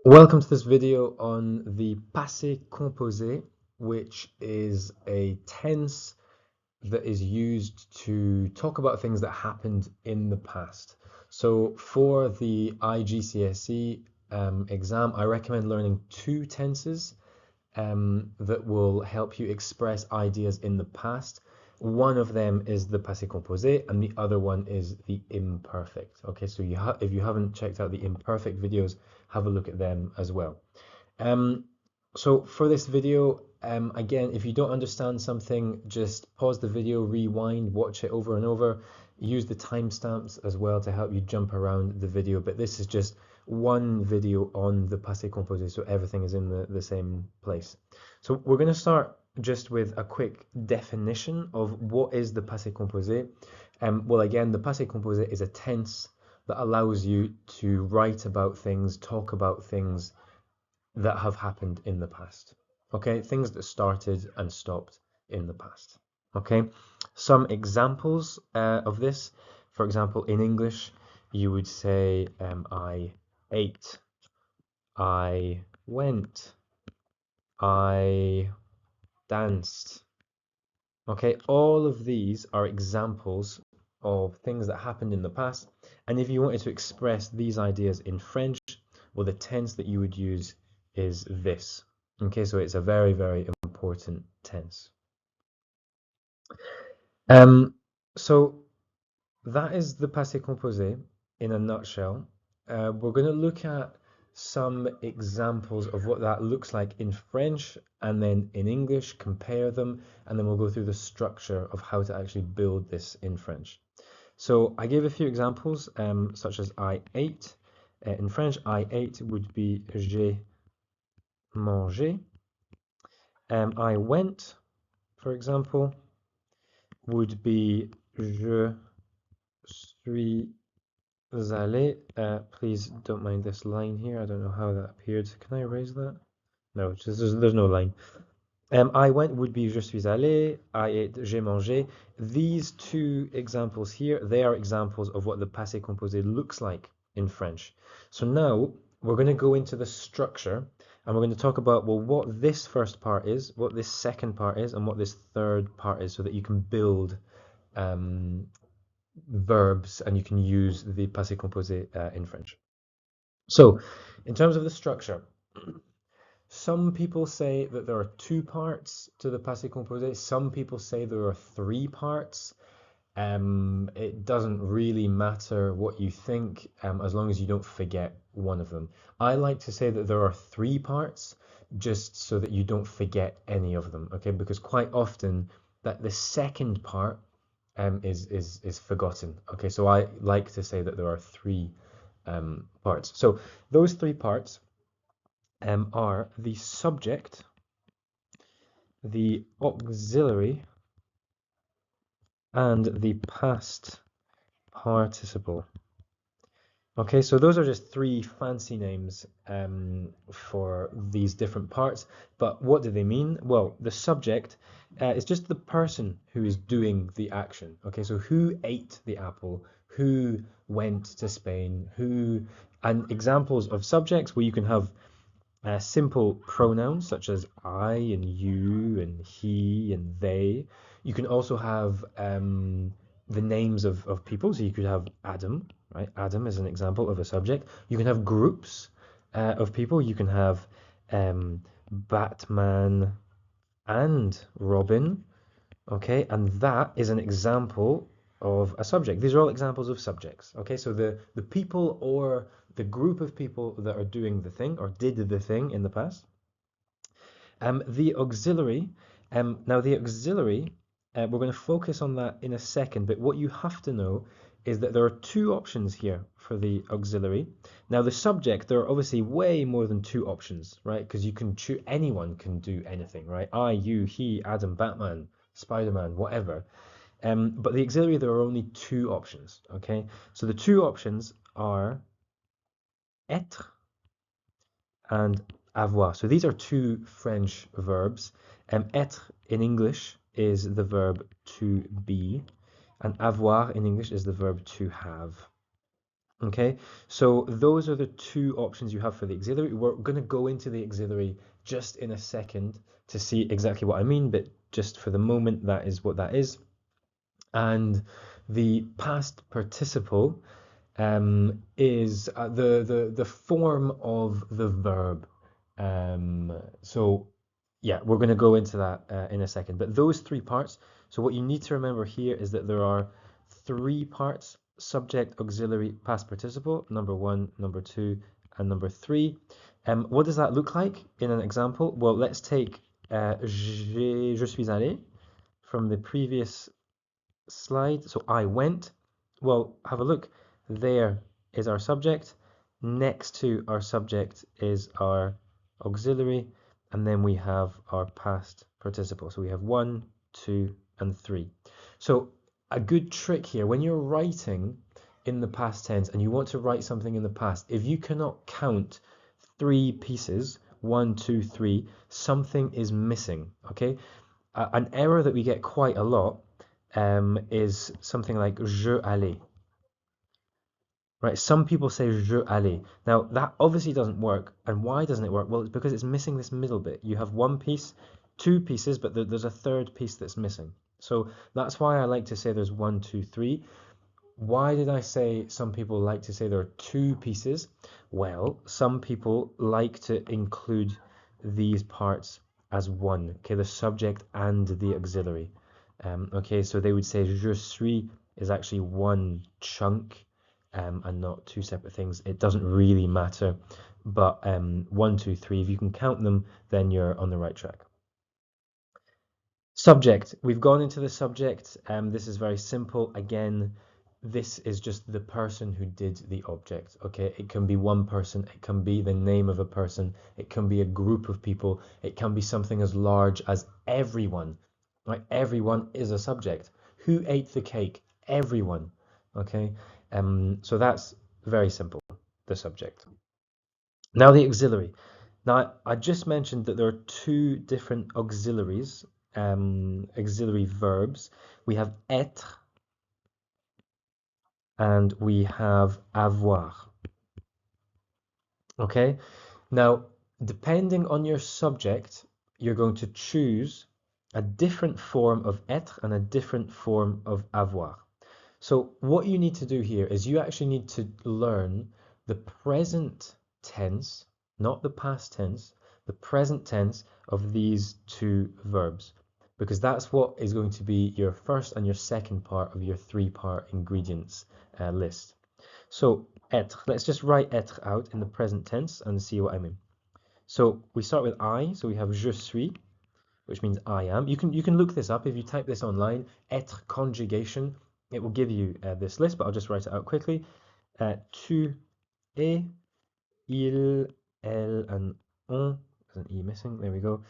Welcome to this video on the passé composé, which is a tense that is used to talk about things that happened in the past. So for the IGCSE exam, I recommend learning two tenses that will help you express ideas in the past. One of them is the passé composé, and the other one is the imperfect. Okay, so if you haven't checked out the imperfect videos, have a look at them as well. Um, so for this video, again, if you don't understand something, just pause the video, rewind, watch it over and over. Use the timestamps as well to help you jump around the video. But this is just one video on the passé composé, so everything is in the same place. So we're going to start just with a quick definition of what is the passé composé. Well, again, the passé composé is a tense that allows you to write about things, talk about things that have happened in the past. Okay, things that started and stopped in the past. Okay, some examples of this. For example, in English, you would say, I ate, I went, I danced. Okay, all of these are examples of things that happened in the past. And if you wanted to express these ideas in French, well, the tense that you would use is this. Okay, so it's a very, very important tense. Um, so that is the passé composé in a nutshell. We're going to look at some examples of what that looks like in French and then in English, compare them, and then we'll go through the structure of how to actually build this in French. So I gave a few examples, such as I ate. In French, I ate would be j'ai mangé. I went, for example, would be je suis allé. Please don't mind this line here. I don't know how that appeared. Can I erase that? No, just, there's no line. I went would be je suis allé. I ate, j'ai mangé. These two examples here, they are examples of what the passé composé looks like in French. So now we're going to go into the structure and we're going to talk about, well, what this first part is, what this second part is, and what this third part is so that you can build verbs and you can use the passé composé in French. So in terms of the structure, some people say that there are two parts to the passé composé. Some people say there are three parts. It doesn't really matter what you think, as long as you don't forget one of them. I like to say that there are three parts, just so that you don't forget any of them, okay? Because quite often that the second part is forgotten. Okay, so I like to say that there are three parts. So those three parts are the subject, the auxiliary, and the past participle. Okay, so those are just three fancy names for these different parts, but what do they mean? Well, the subject is just the person who is doing the action. Okay, so who ate the apple, who went to Spain, and examples of subjects where you can have simple pronouns such as I and you and he and they. You can also have the names of people. So you could have Adam, right? Adam is an example of a subject. You can have groups of people. You can have Batman and Robin, okay? And that is an example of a subject. These are all examples of subjects, okay? So the people or the group of people that are doing the thing or did the thing in the past. The auxiliary, now the auxiliary, we're going to focus on that in a second, but what you have to know is that there are two options here for the auxiliary. Now the subject, there are obviously way more than two options, right? Because you can choose, anyone can do anything, right? I, you, he, Adam, Batman, Spider-Man, whatever. But the auxiliary, there are only two options, okay? So the two options are être and avoir. So these are two French verbs. Être in English is the verb to be, and avoir in English is the verb to have. Okay, so those are the two options you have for the auxiliary. We're going to go into the auxiliary just in a second to see exactly what I mean, but just for the moment, that is what that is. And the past participle is the form of the verb. So yeah, we're going to go into that in a second. But those three parts. So what you need to remember here is that there are three parts: subject, auxiliary, past participle. Number one, number two, and number three. What does that look like in an example? Well, let's take je suis allé from the previous slide. So I went. Well, have a look. There is our subject. Next to our subject is our auxiliary, and then we have our past participle. So we have one, two, and three. So a good trick here, when you're writing in the past tense and you want to write something in the past, if you cannot count three pieces, one, two, three, something is missing, okay? An error that we get quite a lot is something like je allais. Right, some people say je allais. Now that obviously doesn't work. And why doesn't it work? Well, it's because it's missing this middle bit. You have one piece, two pieces, but there's a third piece that's missing. So that's why I like to say there's one, two, three. Why did I say some people like to say there are two pieces? Well, some people like to include these parts as one, okay, the subject and the auxiliary. Okay, so they would say je suis is actually one chunk and not two separate things. It doesn't really matter, but one, two, three, if you can count them, then you're on the right track. Subject. We've gone into the subject. This is very simple. Again, this is just the person who did the object. Okay, it can be one person, it can be the name of a person, it can be a group of people, it can be something as large as everyone. Right? Everyone is a subject. Who ate the cake? Everyone. Okay, so that's very simple. The subject. Now the auxiliary. Now I just mentioned that there are two different auxiliaries, auxiliary verbs. We have être and we have avoir. Okay? Now, depending on your subject, you're going to choose a different form of être and a different form of avoir. So what you need to do here is you actually need to learn the present tense, not the past tense, the present tense of these two verbs, because that's what is going to be your first and your second part of your three-part ingredients list. So être, let's just write être out in the present tense and see what I mean. So we start with I, so we have je suis, which means I am. You can look this up if you type this online, être conjugation. It will give you this list, but I'll just write it out quickly. Tu es, il, elle, and on. There's an e missing. There we go.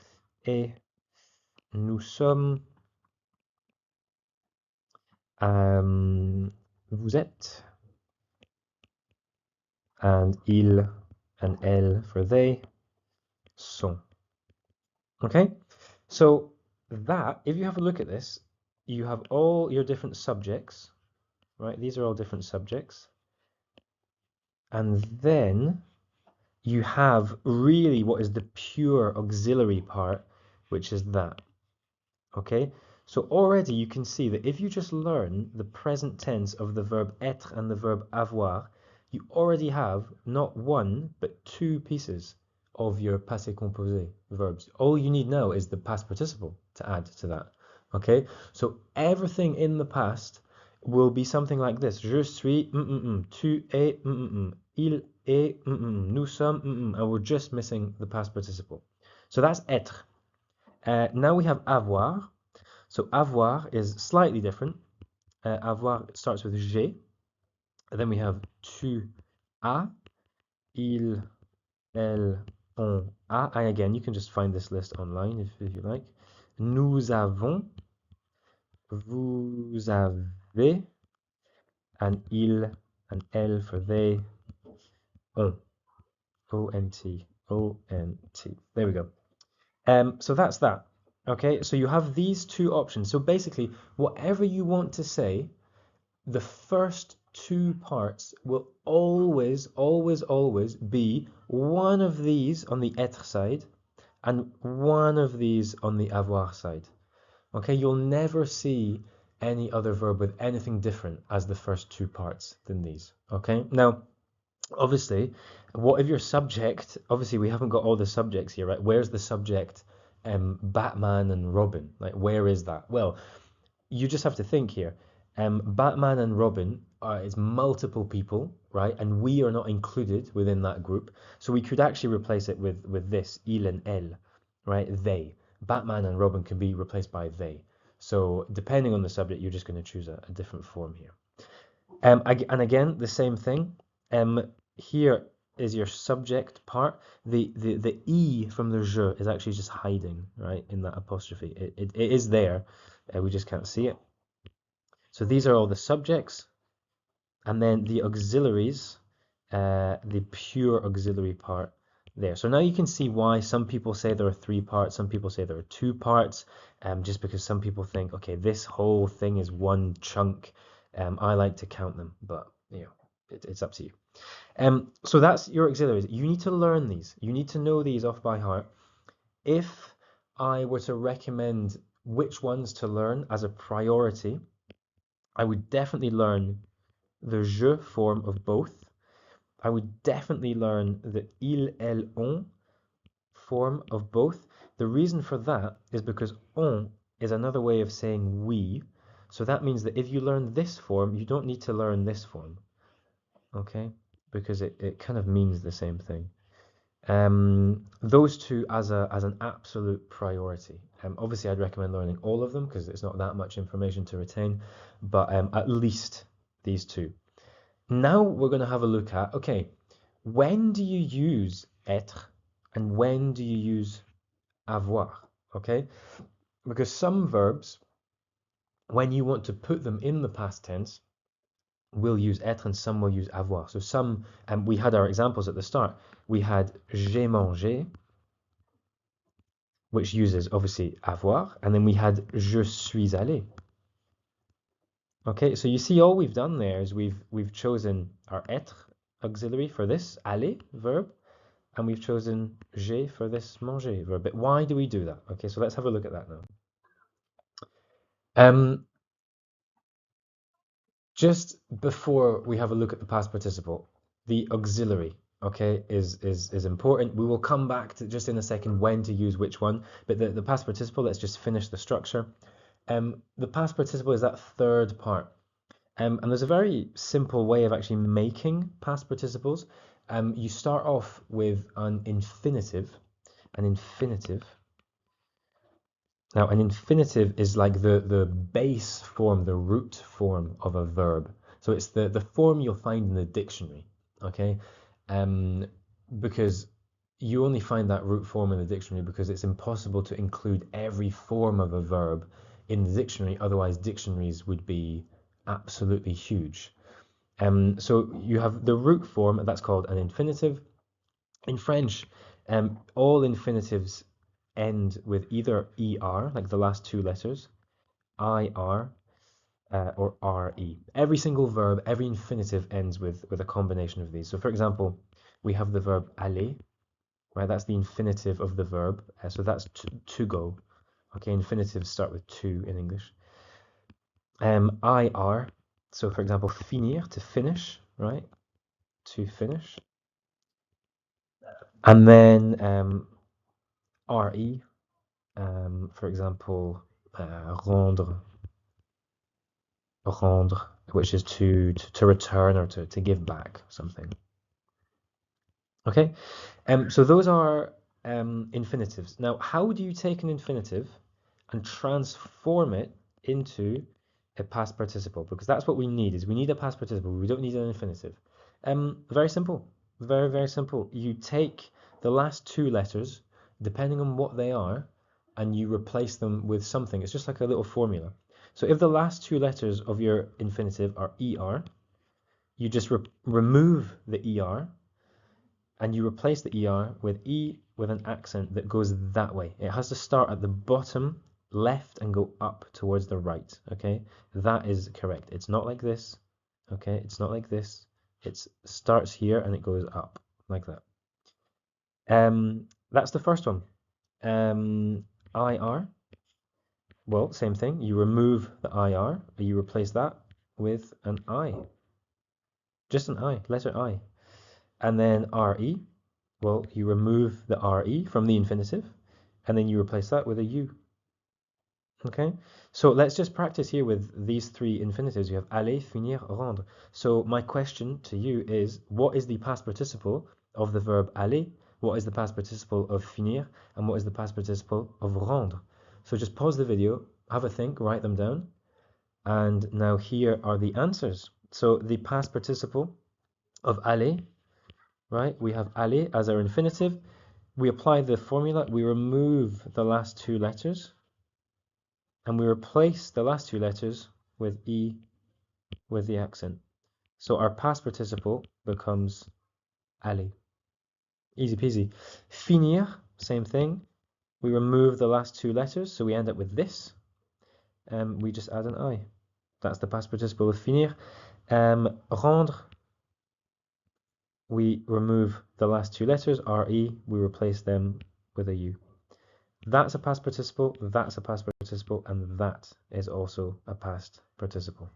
Et nous sommes. Vous êtes. And il and elle for they. Sont. Okay? So that, if you have a look at this, you have all your different subjects, right? These are all different subjects. And then you have really what is the pure auxiliary part, which is that. Okay? So already you can see that if you just learn the present tense of the verb être and the verb avoir, you already have not one, but two pieces of your passé composé verbs. All you need now is the past participle to add to that. Okay? So everything in the past will be something like this. Je suis, tu es, il est, nous sommes, and we're just missing the past participle. So that's être. Now we have avoir. So avoir is slightly different. Avoir starts with j'ai. Then we have tu as, il, elle, on a. And again, you can just find this list online if you like. Nous avons, vous avez, and il and elle for they, on. O-N-T, O-N-T. There we go. So that's that. Okay, so you have these two options. So basically, whatever you want to say, the first two parts will always, always, always be one of these on the être side and one of these on the avoir side. Okay, you'll never see any other verb with anything different as the first two parts than these. Okay, now obviously, what if your subject, obviously we haven't got all the subjects here, right? Where's the subject Batman and Robin? Like, where is that? Well, you just have to think here. Batman and Robin is multiple people, right? And we are not included within that group. So we could actually replace it with this, il and elle, right? They. Batman and Robin can be replaced by they. So depending on the subject, you're just going to choose a different form here. And again, the same thing. Here is your subject part. The E from the je is actually just hiding, right, in that apostrophe. It is there. We just can't see it. So these are all the subjects. And then the auxiliaries, the pure auxiliary part there. So now you can see why some people say there are three parts, some people say there are two parts, just because some people think, okay, this whole thing is one chunk. I like to count them, but you know, it's up to you. So that's your auxiliaries. You need to learn these. You need to know these off by heart. If I were to recommend which ones to learn as a priority, I would definitely learn the je form of both. I would definitely learn the il, elle, on form of both. The reason for that is because on is another way of saying we. So that means that if you learn this form, you don't need to learn this form. Okay? Because it kind of means the same thing. Those two as an absolute priority. Obviously, I'd recommend learning all of them because it's not that much information to retain, but at least these two. Now we're going to have a look at, okay, when do you use être and when do you use avoir? Okay, because some verbs, when you want to put them in the past tense, will use être and some will use avoir. So some, and we had our examples at the start. We had j'ai mangé, which uses obviously avoir, and then we had je suis allé. Okay, so you see all we've done there is we've chosen our être auxiliary for this aller verb, and we've chosen j'ai for this manger verb. But why do we do that? Okay, so let's have a look at that now. Just before we have a look at the past participle, the auxiliary, okay, is important. We will come back to just in a second when to use which one, but the past participle, let's just finish the structure. The past participle is that third part. And there's a very simple way of actually making past participles. You start off with an infinitive. An infinitive. Now, an infinitive is like the base form, the root form of a verb. So it's the form you'll find in the dictionary, okay? Because you only find that root form in the dictionary because it's impossible to include every form of a verb in the dictionary. Otherwise, dictionaries would be absolutely huge. So you have the root form, that's called an infinitive. In French, all infinitives end with either er, like the last two letters, ir, or re. Every single verb, every infinitive ends with a combination of these. So for example, we have the verb aller, right? That's the infinitive of the verb. So that's to go. Okay, infinitives start with to in English. Ir, so for example, finir, to finish, right? To finish. And then re, for example, rendre, which is to return or to give back something. Okay, so those are infinitives. Now, how do you take an infinitive and transform it into a past participle? Because that's what we need, is we need a past participle. We don't need an infinitive. Very simple. Very, very simple. You take the last two letters, depending on what they are, and you replace them with something. It's just like a little formula. So if the last two letters of your infinitive are er, you just remove the er, and you replace the er with e with an accent that goes that way. It has to start at the bottom left and go up towards the right, okay? That is correct. It's not like this, Okay, it's not like this. It starts here and it goes up like that. That's the first one. IR. Well, same thing. You remove the IR, and you replace that with an I. Just an I, letter I. And then RE. Well, you remove the RE from the infinitive, and then you replace that with a U. Okay, so let's just practice here with these three infinitives. You have aller, finir, rendre. So my question to you is, what is the past participle of the verb aller? What is the past participle of finir? And what is the past participle of rendre? So just pause the video, have a think, write them down. And now here are the answers. So the past participle of aller, right? We have aller as our infinitive. We apply the formula, we remove the last two letters, and we replace the last two letters with E with the accent. So our past participle becomes aller. Easy peasy. Finir, same thing. We remove the last two letters, so we end up with this. We just add an I. That's the past participle of finir. Rendre, we remove the last two letters, RE, we replace them with a U. That's a past participle, that's a past participle, and that is also a past participle.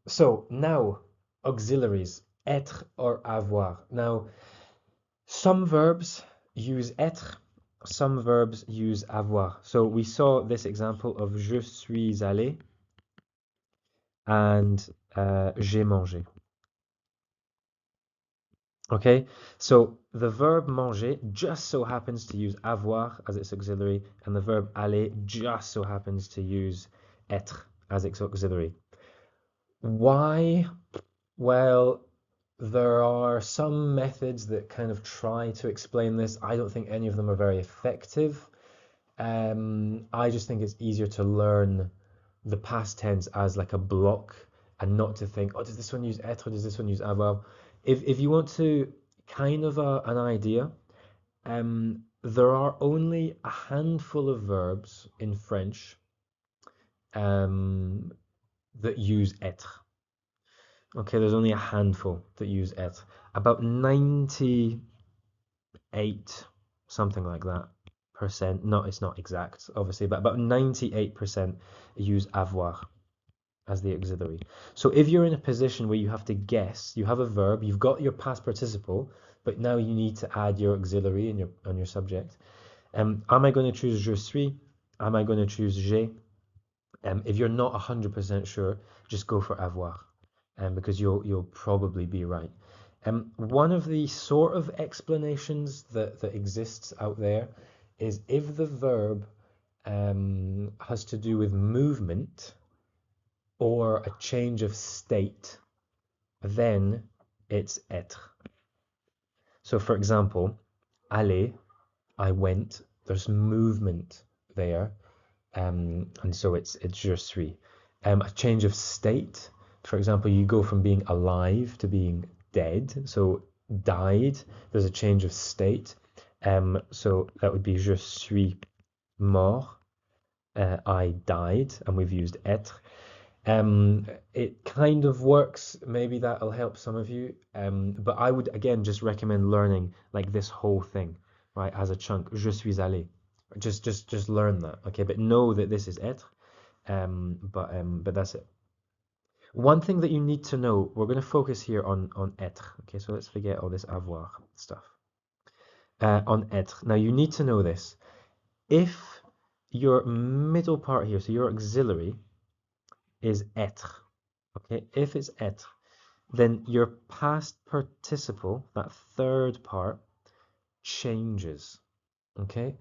So now, auxiliaries, être or avoir. Now, some verbs use être, some verbs use avoir. So we saw this example of je suis allé and j'ai mangé. Okay, so the verb manger just so happens to use avoir as its auxiliary, and the verb aller just so happens to use être as its auxiliary. Why? Well, there are some methods that kind of try to explain this. I don't think any of them are very effective. I just think it's easier to learn the past tense as like a block and not to think, oh, does this one use être or does this one use avoir? If you want to kind of an idea, there are only a handful of verbs in French that use être. Okay, there's only a handful that use être. About 98, something like that, percent. No, it's not exact, obviously, but about 98% use avoir as the auxiliary. So if you're in a position where you have to guess, you have a verb, you've got your past participle, but now you need to add your auxiliary in on your subject. Am I going to choose je suis? Am I going to choose j'ai? If you're not 100% sure, just go for avoir, because you'll probably be right. One of the sort of explanations that exists out there is if the verb has to do with movement or a change of state, then it's être. So for example, aller, I went, there's movement there, and so it's je suis. A change of state, for example, you go from being alive to being dead, so died, there's a change of state, so that would be je suis mort, I died, and we've used être. It kind of works, maybe that'll help some of you, but I would again just recommend learning like this whole thing, right, as a chunk. Je suis allé, just learn that, okay, but know that this is être, but that's it. One thing that you need to know, we're going to focus here on être, okay, so let's forget all this avoir stuff. On être, now you need to know this. If your middle part here, so your auxiliary is être, okay, if it's être, then your past participle, that third part, changes, okay?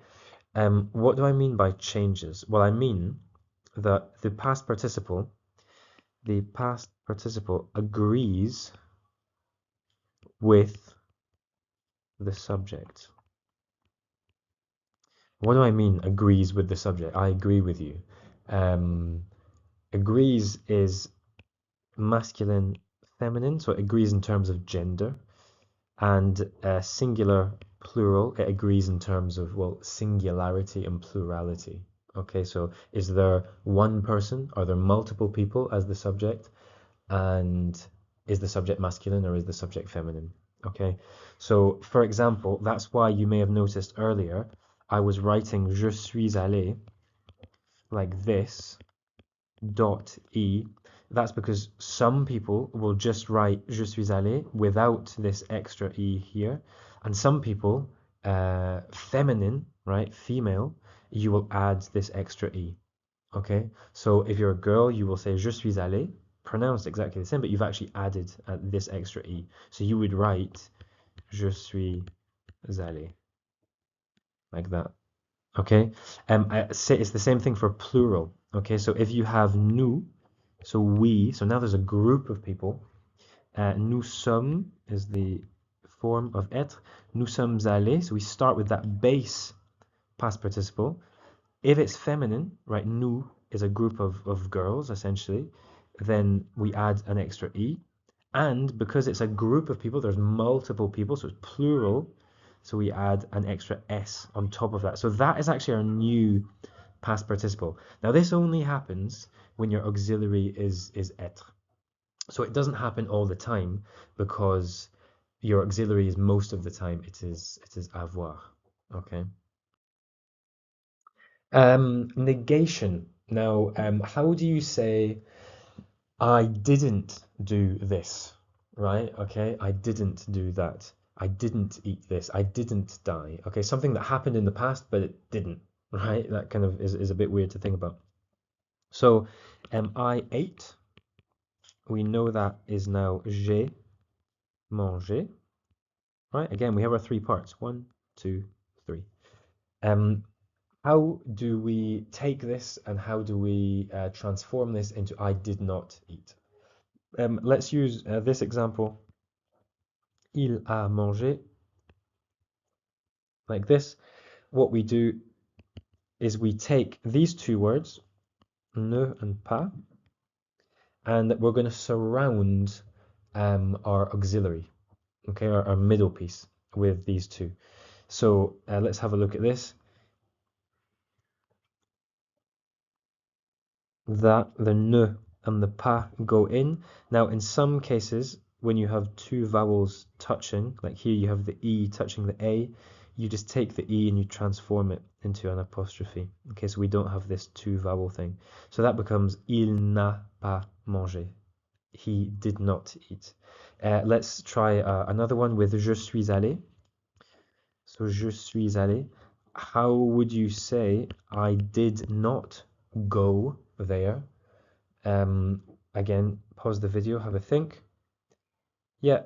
What do I mean by changes? Well, I mean that the past participle agrees with the subject. What do I mean agrees with the subject? I agree with you. Agrees is masculine, feminine, so it agrees in terms of gender, and singular, plural, it agrees in terms of, well, singularity and plurality. Okay, so is there one person? Are there multiple people as the subject? And is the subject masculine or is the subject feminine? Okay, so for example, that's why you may have noticed earlier I was writing je suis allé like this, dot e. That's because some people will just write je suis allé without this extra e here, and some people, feminine, right, female, you will add this extra e. Okay, so if you're a girl, you will say je suis allé, pronounced exactly the same, but you've actually added this extra e. So you would write je suis allé like that. Okay, it's the same thing for plural. Okay, so if you have nous, so we, so now there's a group of people. Nous sommes is the form of être. Nous sommes allés, so we start with that base past participle. If it's feminine, right, nous is a group of girls, essentially, then we add an extra E. And because it's a group of people, there's multiple people, so it's plural, so we add an extra S on top of that. So that is actually our new past participle. Now, this only happens when your auxiliary is être. So it doesn't happen all the time because your auxiliary is most of the time it is avoir. Okay. Negation. Now, how do you say I didn't do this? Right? Okay, I didn't do that. I didn't eat this. I didn't die. Okay, something that happened in the past, but it didn't. Right? That kind of is a bit weird to think about. So, I ate. We know that is now j'ai mangé. Right? Again, we have our three parts. One, two, three. Um, How do we take this and how do we transform this into I did not eat? Let's use this example. Il a mangé. Like this. What we do is we take these two words, ne and pas, and we're going to surround our auxiliary, okay, our middle piece with these two. So let's have a look at this. That the ne and the pas go in. Now, in some cases, when you have two vowels touching, like here you have the E touching the A, you just take the E and you transform it into an apostrophe. Okay, so we don't have this two vowel thing. So that becomes il n'a pas mangé. He did not eat. Let's try another one with je suis allé. So je suis allé. How would you say I did not go there? Again, pause the video, have a think. Yeah,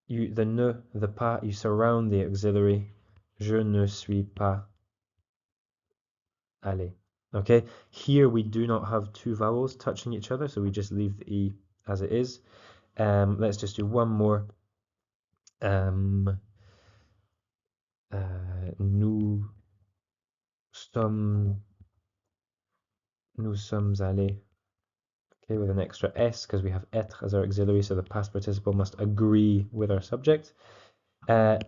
the ne, the pas, you surround the auxiliary. Je ne suis pas allé. Okay, here we do not have two vowels touching each other, so we just leave the E as it is. Let's just do one more. Nous sommes, nous sommes allés. Okay, with an extra S because we have être as our auxiliary, so the past participle must agree with our subject.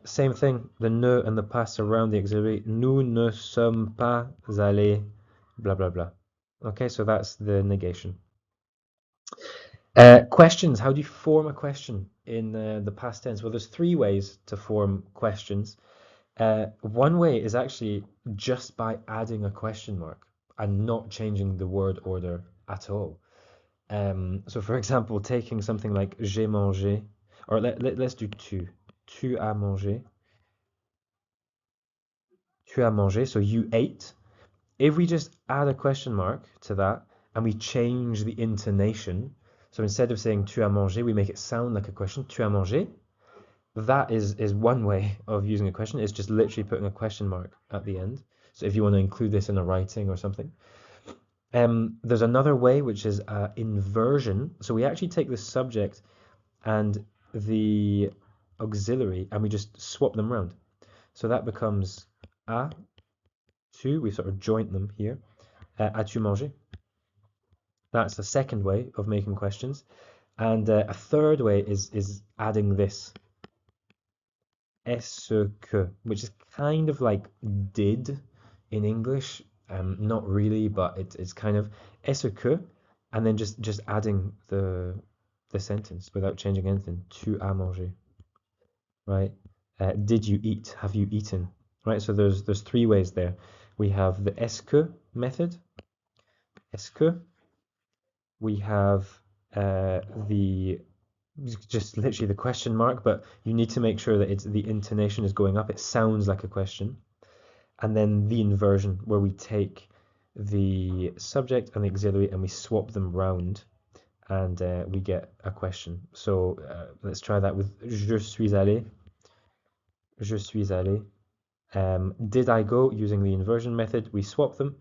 Same thing, the ne and the pas surround the auxiliary. Nous ne sommes pas allés, blah, blah, blah. Okay, so that's the negation. Questions. How do you form a question in the past tense? Well, there's three ways to form questions. One way is actually just by adding a question mark and not changing the word order at all. So for example, taking something like j'ai mangé, or let's do tu. Tu as mangé. Tu as mangé, so you ate. If we just add a question mark to that and we change the intonation, so instead of saying tu as mangé, we make it sound like a question, tu as mangé. That is one way of using a question, is just literally putting a question mark at the end. So if you want to include this in a writing or something. There's another way, which is inversion. So we actually take the subject and the auxiliary and we just swap them around. So that becomes a, tu, we sort of joint them here. As-tu mangé? That's the second way of making questions. And a third way is adding this est-ce que, which is kind of like did in English. Not really, but it's kind of est-ce que, and then just adding the sentence without changing anything. Tu as mangé, right? Did you eat? Have you eaten? Right? So there's three ways there. We have the est-ce que method. Est-ce que. We have the just literally the question mark, but you need to make sure that the intonation is going up. It sounds like a question. And then the inversion, where we take the subject and the auxiliary and we swap them round, and we get a question. So let's try that with je suis allé. Je suis allé. Did I go? Using the inversion method, we swap them.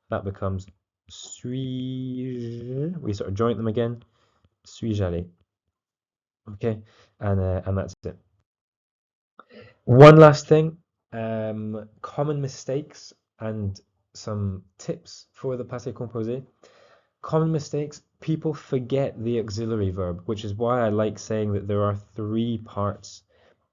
That becomes suis-je. We sort of joint them again. Suis-je allé? Okay, and that's it. One last thing, common mistakes and some tips for the passé composé. Common mistakes, people forget the auxiliary verb, which is why I like saying that there are three parts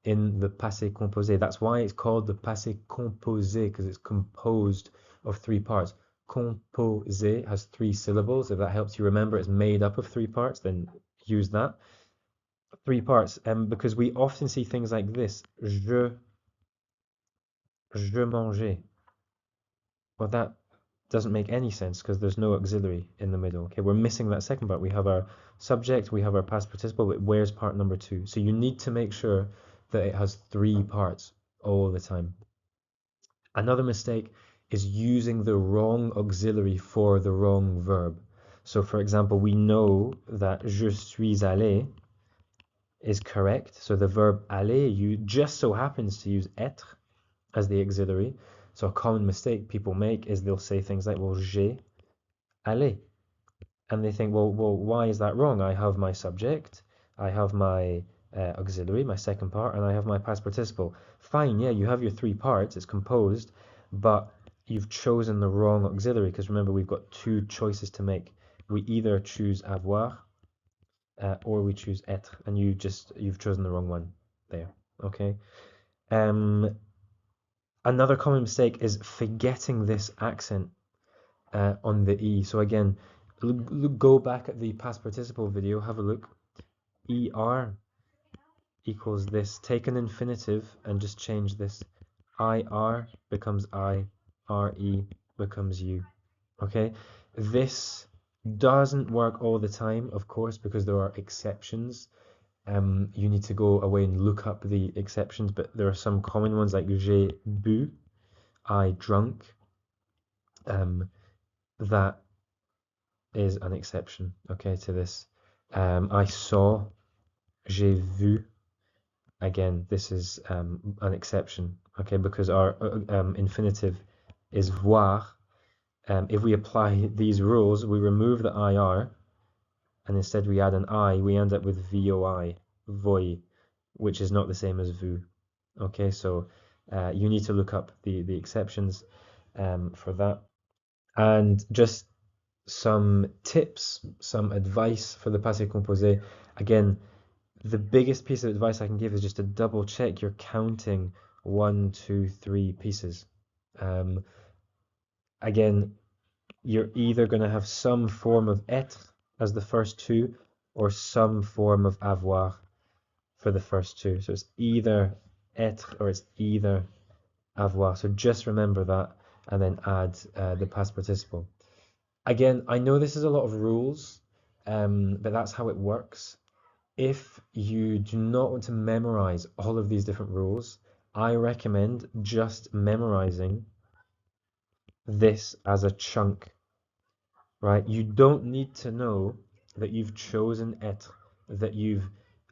in the passé composé. That's why it's called the passé composé, because it's composed of three parts. Composé has three syllables. If that helps you remember, it's made up of three parts, then use that. Three parts, because we often see things like this. Je mangeais. Well, that doesn't make any sense because there's no auxiliary in the middle. Okay, we're missing that second part. We have our subject, we have our past participle, but where's part number two? So you need to make sure that it has three parts all the time. Another mistake is using the wrong auxiliary for the wrong verb. So for example, we know that je suis allé is correct. So the verb aller, you just so happens to use être as the auxiliary. So a common mistake people make is they'll say things like, well, j'ai allé. And they think, well, why is that wrong? I have my subject, I have my auxiliary, my second part, and I have my past participle. Fine, yeah, you have your three parts, it's composed, but you've chosen the wrong auxiliary, because remember, we've got two choices to make. We either choose avoir, or we choose être, and you've chosen the wrong one there, okay? Another common mistake is forgetting this accent on the E. So again, go back at the past participle video, have a look. ER equals this. Take an infinitive and just change this. IR becomes I, RE becomes you. Okay? This doesn't work all the time, of course, because there are exceptions. You need to go away and look up the exceptions, but there are some common ones like j'ai bu, I drunk. That is an exception, okay, to this. I saw, j'ai vu. Again, this is an exception, okay, because our infinitive is voir. If we apply these rules, we remove the IR, and instead we add an I, we end up with VOI, voi, which is not the same as vu. Okay, so you need to look up the exceptions for that. And just some tips, some advice for the passé composé. Again, the biggest piece of advice I can give is just to double check you're counting 1, 2, 3 pieces. Again, you're either going to have some form of être as the first two or some form of avoir for the first two. So it's either être or it's either avoir. So just remember that and then add the past participle. Again, I know this is a lot of rules, but that's how it works. If you do not want to memorize all of these different rules, I recommend just memorizing this as a chunk, right? You don't need to know that you've chosen être,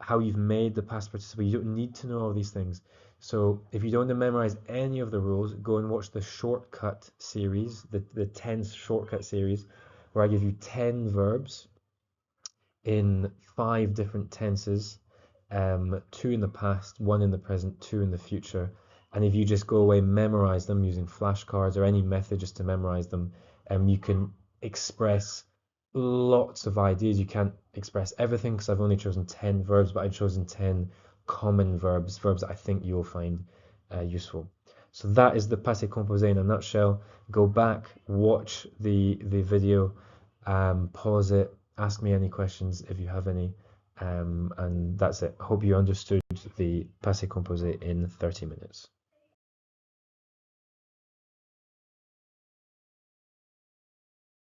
how you've made the past participle. You don't need to know all these things. So if you don't want to memorize any of the rules, go and watch the shortcut series, the 10 shortcut series, where I give you 10 verbs in 5 different tenses, 2 in the past, 1 in the present, 2 in the future. And if you just go away, memorize them using flashcards or any method just to memorize them, you can express lots of ideas. You can't express everything because I've only chosen 10 verbs, but I've chosen 10 common verbs that I think you'll find useful. So that is the passé composé in a nutshell. Go back, watch the video, pause it, ask me any questions if you have any, and that's it. I hope you understood the passé composé in 30 minutes.